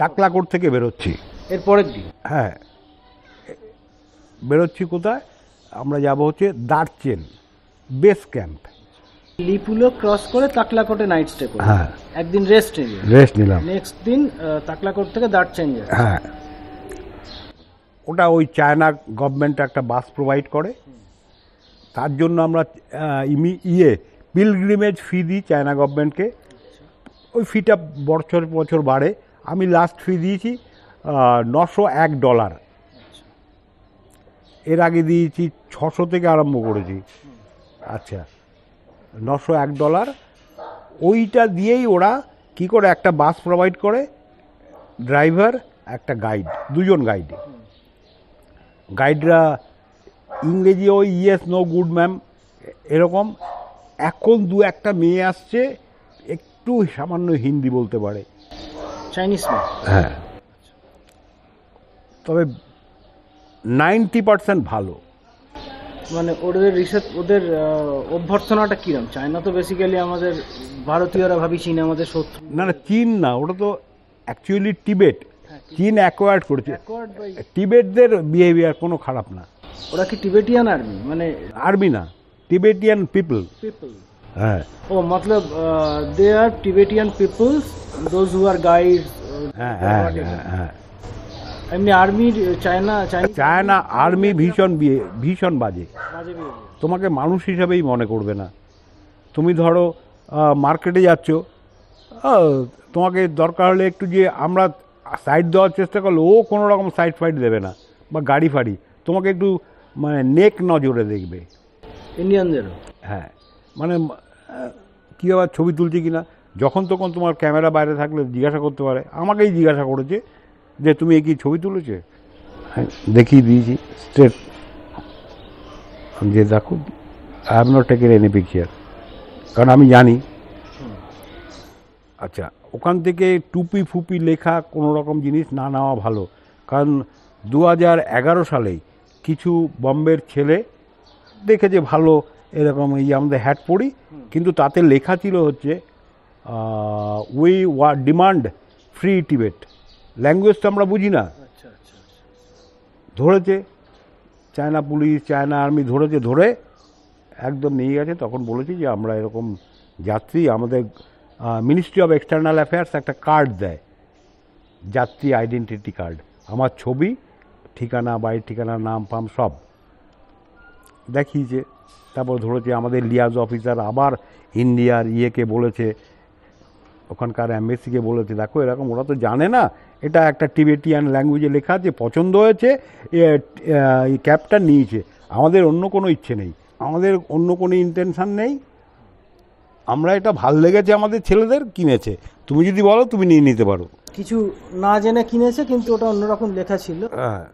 টাকলাকোট থেকে বেরোচ্ছি এর পরের দিন। হ্যাঁ, বেরোচ্ছি কোথায়, আমরা যাব হচ্ছে দার্চেন বেস ক্যাম্প। লিপুলেক ক্রস করে তাকলাকোটে নাইট স্টে করে, হ্যাঁ, একদিন রেস্ট নিয়ে রেস্ট নিলাম। নেক্সট দিন তাকলাকোট থেকে দার্চেন যায়। হ্যাঁ, ওটা ওই চায়না গভর্নমেন্ট একটা বাস প্রোভাইড করে, তার জন্য আমরা পিলগ্রিমেজ ফি দিই চায়না গভর্নমেন্টকে। ওই ফিটা বছর বছর বাড়ে। আমি লাস্ট ফি দিয়েছি $901। এর আগে দিয়েছি 600 থেকে আরম্ভ করেছি। আচ্ছা, $901। ওইটা দিয়েই ওরা কি করে একটা বাস প্রোভাইড করে, ড্রাইভার একটা গাইড, দুজন গাইড। গাইডরা ইংরেজি ওই ইয়েস নো গুড ম্যাম এরকম। এখন দু একটা মেয়ে আসছে একটু সামান্য হিন্দি বলতে পারে, চাইনিজ মেয়ে। হ্যাঁ, তবে 90% ভালো। মানে ওদের রিসার্চ, ওদের অভ্যর্থনাটা কিরম? চায়না তো বেসিক্যালি আমাদের ভারতীয়রা ভাবি চীন আমাদের শত্রু। না না, চীন না, ওটা তো অ্যাকচুয়ালি টিবেট। চীন অ্যাকোয়ার্ড করেছে। টিবেটদের বিহেভিয়ার কোনো খারাপ না। ওরা কি টিবেটিয়ান আর্মি? মানে আর্মি না, টিবেটিয়ান পিপল। পিপল। হ্যাঁ, ও মতলব they are Tibetan peoples, those who are guides. হ্যাঁ হ্যাঁ হ্যাঁ। এমনি আর্মি চায়না আর্মি ভীষণ বাজে। তোমাকে মানুষ হিসাবেই মনে করবে না। তুমি ধরো মার্কেটে যাচ্ছ, তোমাকে দরকার হলে একটু যে আমরা সাইড দেওয়ার চেষ্টা করলে ও কোনো রকম সাইড ফাইড দেবে না, বা গাড়ি ফাড়ি তোমাকে একটু মানে নেক নজরে দেখবে। ইন্ডিয়ানদেরও? হ্যাঁ, মানে কী আবার ছবি তুলছে কি না, যখন তখন তোমার ক্যামেরা বাইরে থাকলে জিজ্ঞাসা করতে পারে। আমাকেই জিজ্ঞাসা করেছে যে তুমি কি ছবি তুলেছে, দেখিয়ে দিয়েছি স্ট্রেট যে দেখো I have not taken any picture, কারণ আমি জানি। আচ্ছা, ওখান থেকে টুপি ফুপি লেখা কোনো রকম জিনিস না নেওয়া ভালো, কারণ 2011 সালেই কিছু বম্বের ছেলে দেখেছে ভালো এরকম এই আমাদের হ্যাট পরি, কিন্তু তাতে লেখা ছিল হচ্ছে we demand free Tibet. Language তো আমরা বুঝি না। ধরেছে চায়না পুলিশ, চায়না আর্মি ধরেছে, ধরে একদম নিয়ে গেছে। তখন বলেছি যে আমরা এরকম যাত্রী, আমাদের মিনিস্ট্রি অফ এক্সটার্নাল অ্যাফেয়ার্স একটা কার্ড দেয়, যাত্রী আইডেন্টিটি কার্ড, আমার ছবি, ঠিকানা, বাড়ির ঠিকানা, নাম ফাম সব দেখিয়েছে। তারপর ধরেছে আমাদের লিয়াজ অফিসার আবার ইন্ডিয়ার ইয়েকে বলেছে, ওখানকার অ্যাম্বাসিকে বলেছে দেখো এরকম, ওরা তো জানে না এটা একটা টিবেটিয়ান ল্যাঙ্গুয়েজে লেখা আছে, পছন্দ হয়েছে, এই ক্যাবটা নিয়েছে। আমাদের অন্য কোনো ইচ্ছে নেই, আমাদের অন্য কোনো ইন্টেনশান নেই, আমরা এটা ভাল লেগেছে আমাদের ছেলেদের, কিনেছে, তুমি যদি বলো তুমি নিয়ে নিতে পারো। কিছু না জেনে কিনেছে, কিন্তু ওটা অন্যরকম লেখা ছিল। হ্যাঁ,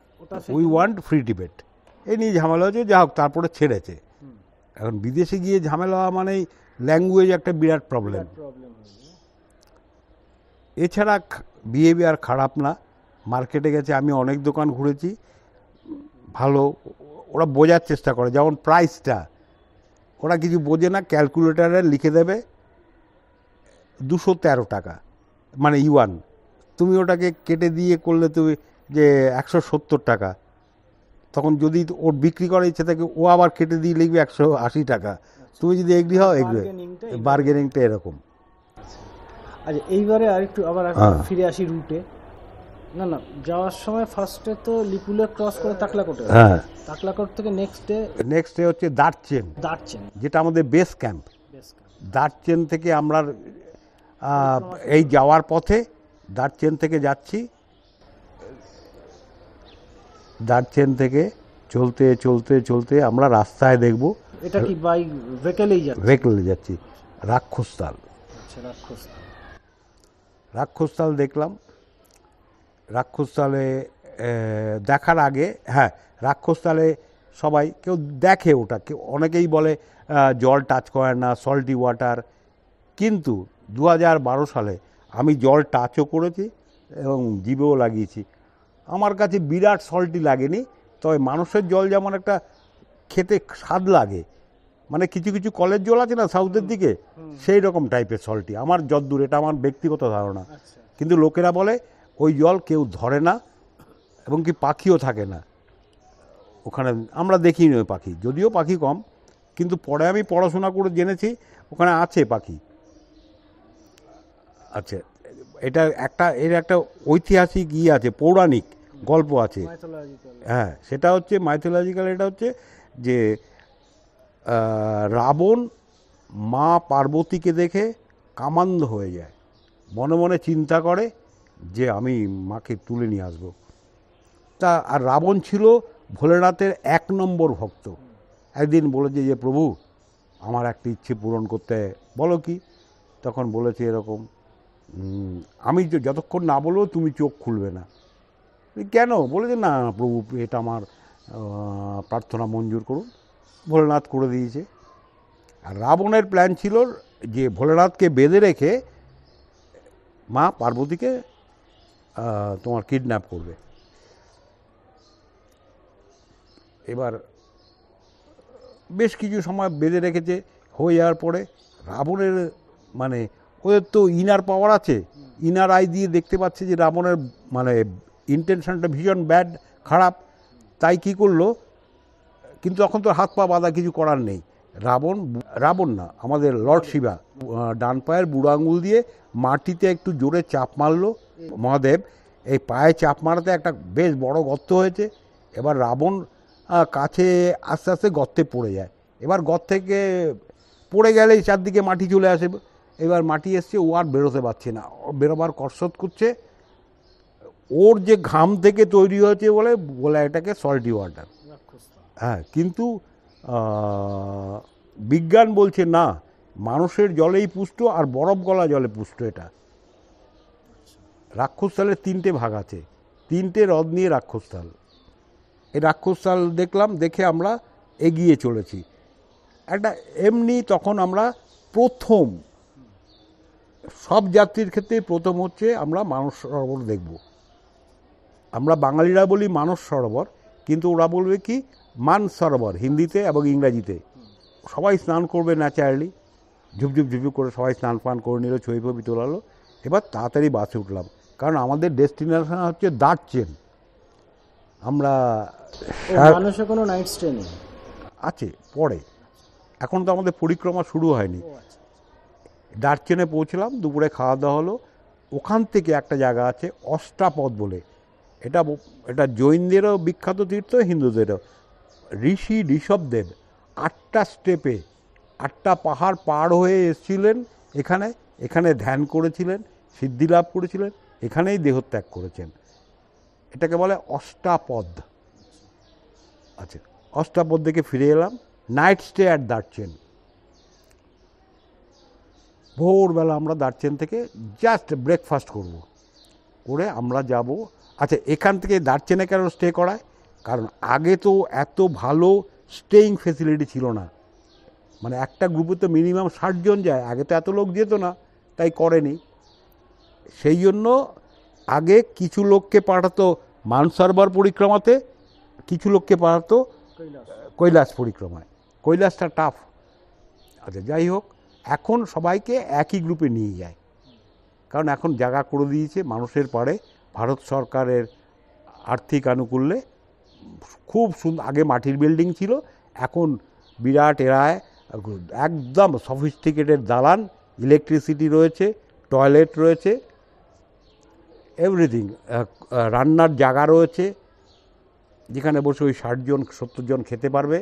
উই ওয়ান্ট ফ্রি টিবেট। এই নিয়ে ঝামেলা হয়েছে, যা হোক তারপরে ছেড়েছে। এখন বিদেশে গিয়ে ঝামেলা মানেই ল্যাঙ্গুয়েজ একটা বিরাট প্রবলেম। এছাড়া বিহেভিয়ার খারাপ না। মার্কেটে গেছে, আমি অনেক দোকান ঘুরেছি, ভালো। ওরা বোঝার চেষ্টা করে, যেমন প্রাইসটা ওরা কিছু বোঝে না, ক্যালকুলেটারে লিখে দেবে 213 টাকা, মানে ইউয়ান। তুমি ওটাকে কেটে দিয়ে করলে তুমি যে 170 টাকা, তখন যদি ওর বিক্রি করার ইচ্ছে থাকে ও আবার কেটে দিয়ে লিখবে 180 টাকা। তুমি যদি এগ্রি হও, এগ্রি। বার্গেনিংটা এরকম। আচ্ছা, এইবারে আরেকটু আবার ফিরে আসি রুটে। না না, যাওয়ার সময় ফার্স্টে তো লিপুলেক ক্রস করে তাকলাকোটে। হ্যাঁ, তাকলাকোট থেকে নেক্সট ডে হচ্ছে দার্চেন, যেটা আমাদের বেস ক্যাম্প। দার্চেন থেকে আমরা এই যাওয়ার পথে দার্চেন থেকে যাচ্ছি, দার্চেন থেকে চলতে চলতে চলতে আমরা রাস্তায় দেখব, এটা কি বাই ভেহিকলে যাচ্ছি, রাক্ষসতাল। রাক্ষসতাল দেখলাম। রাক্ষসতালে দেখার আগে, হ্যাঁ, রাক্ষসতালে সবাই কেউ দেখে, ওটা কেউ অনেকেই বলে জল টাচ করে না, সল্টি ওয়াটার, কিন্তু 2012 সালে আমি জল টাচও করেছি এবং জিভেও লাগিয়েছি। আমার কাছে বিরাট সল্টি লাগেনি, তবে মানুষের জল যেমন একটা খেতে স্বাদ লাগে, মানে কিছু কিছু কলের জল আছে না সাউথের দিকে, সেই রকম টাইপের সল্টি আমার যদ্দূর, এটা আমার ব্যক্তিগত ধারণা। কিন্তু লোকেরা বলে ওই জল কেউ ধরে না, এবং কি পাখিও থাকে না ওখানে। আমরা দেখিনি ওই পাখি, যদিও পাখি কম, কিন্তু পরে আমি পড়াশোনা করে জেনেছি ওখানে আছে পাখি। আচ্ছা, এর একটা ঐতিহাসিক আছে, পৌরাণিক গল্প আছে। হ্যাঁ, সেটা হচ্ছে মাইথোলজিক্যাল। এটা হচ্ছে যে রাবণ মা পার্বতীকে দেখে কামান্ধ হয়ে যায়, মনে মনে চিন্তা করে যে আমি মাকে তুলে নিয়ে আসবো। আর রাবণ ছিল ভোলেনাথের 1 নম্বর ভক্ত। একদিন বলেছে যে প্রভু আমার একটা ইচ্ছে পূরণ করতে, বলো কি? তখন বলেছে এরকম, আমি যতক্ষণ না বলবো তুমি চোখ খুলবে না। কেন? বলেছে না প্রভু, এটা আমার প্রার্থনা মঞ্জুর করুন। ভোলেনাথ করে দিয়েছে। আর রাবণের প্ল্যান ছিল যে ভোলেনাথকে বেঁধে রেখে মা পার্বতীকে তোমার কিডন্যাপ করবে। এবার বেশ কিছু সময় বেঁধে রেখেছে। হয়ে যাওয়ার পরে রাবণের মানে ওদের তো ইনার পাওয়ার আছে, ইনার আই দিয়ে দেখতে পাচ্ছে যে রাবণের মানে ইন্টেনশনটা ভীষণ ব্যাড, খারাপ। তাই কি করলো, কিন্তু তখন তো হাত পা বাঁধা, কিছু করার নেই। রাবণ না, আমাদের লর্ড শিবা ডান পায়ের বুড়ো আঙুল দিয়ে মাটিতে একটু জোরে চাপ মারলো। মহাদেব এই পায়ে চাপ মারাতে একটা বেশ বড় গর্ত হয়েছে। এবার রাবণ কাছে আস্তে আস্তে গর্তে পড়ে যায়। এবার গর্ত থেকে পড়ে গেলেই চারদিকে মাটি চলে আসে। এবার মাটি এসছে, ও আর বেরোতে পারছে না, বেরোবার কসরত করছে। ওর যে ঘাম থেকে তৈরি হয়েছে বলে এটাকে সল্টি ওয়াটার। হ্যাঁ, কিন্তু বিজ্ঞান বলছে না, মানুষের জলেই পুষ্ট আর বরফ গলা জলে পুষ্ট এটা। রাক্ষসতালের 3টে ভাগ আছে, 3টে হ্রদ নিয়ে রাক্ষসতাল। এই রাক্ষসতাল দেখলাম, দেখে আমরা এগিয়ে চলেছি। একটা এমনি তখন আমরা প্রথম, সব যাত্রীর ক্ষেত্রে প্রথম হচ্ছে আমরা মানস সরোবর দেখব। আমরা বাঙালিরা বলি মানস সরোবর, কিন্তু ওরা বলবে কি মান সরোবর, হিন্দিতে এবং ইংরাজিতে। সবাই স্নান করবে ন্যাচারালি, ঝুপঝুপ ঝুপঝুপ করে সবাই স্নান পান করে নিল, ছবি ফবি তোলালো। এবার তাড়াতাড়ি বাসে উঠলাম, কারণ আমাদের ডেস্টিনেশন হচ্ছে দার্চেন। আমরা মানুষের কোনো নাইট স্টে নেই আছে পরে, এখন তো আমাদের পরিক্রমা শুরু হয়নি। দার্চেনে পৌঁছলাম, দুপুরে খাওয়া দাওয়া হলো। ওখান থেকে একটা জায়গা আছে অষ্টাপদ বলে, এটা জৈনদেরও বিখ্যাত তীর্থ, হিন্দুদেরও। ঋষভদেব 8টা স্টেপে 8টা পাহাড় পার হয়ে এসেছিলেন এখানে ধ্যান করেছিলেন, সিদ্ধি লাভ করেছিলেন, এখানেই দেহত্যাগ করেছেন। এটাকে বলে অষ্টাপদ। আচ্ছা, অষ্টাপদ দেখে ফিরে এলাম। Night stay at Darchen. ভোরবেলা আমরা দার্চেন থেকে জাস্ট ব্রেকফাস্ট করে আমরা যাব। আচ্ছা, এখান থেকে দার্চেনে কেন স্টে করায়? কারণ আগে তো এত ভালো স্টেইং ফেসিলিটি ছিল না। মানে একটা গ্রুপে তো মিনিমাম 60 জন যায়, আগে তো এত লোক যেত না, তাই করেনি। সেই জন্য আগে কিছু লোককে পাঠাতো মানসরোবর পরিক্রমাতে, কিছু লোককে পাঠাতো কৈলাস পরিক্রমায়। কৈলাসটা টাফ। আচ্ছা, যাই হোক, এখন সবাইকে একই গ্রুপে নিয়ে যায়, কারণ এখন জায়গা করে দিয়েছে মানুষের পাড়ে ভারত সরকারের আর্থিক আনুকূল্যে। খুব সুন্দর, আগে মাটির বিল্ডিং ছিল, এখন বিরাট এরায় একদম সফিস্টিকেটেড দালান, ইলেকট্রিসিটি রয়েছে, টয়লেট রয়েছে, এভরিথিং, রান্নার জায়গা রয়েছে, যেখানে বসে ওই 60 জন 70 জন খেতে পারবে।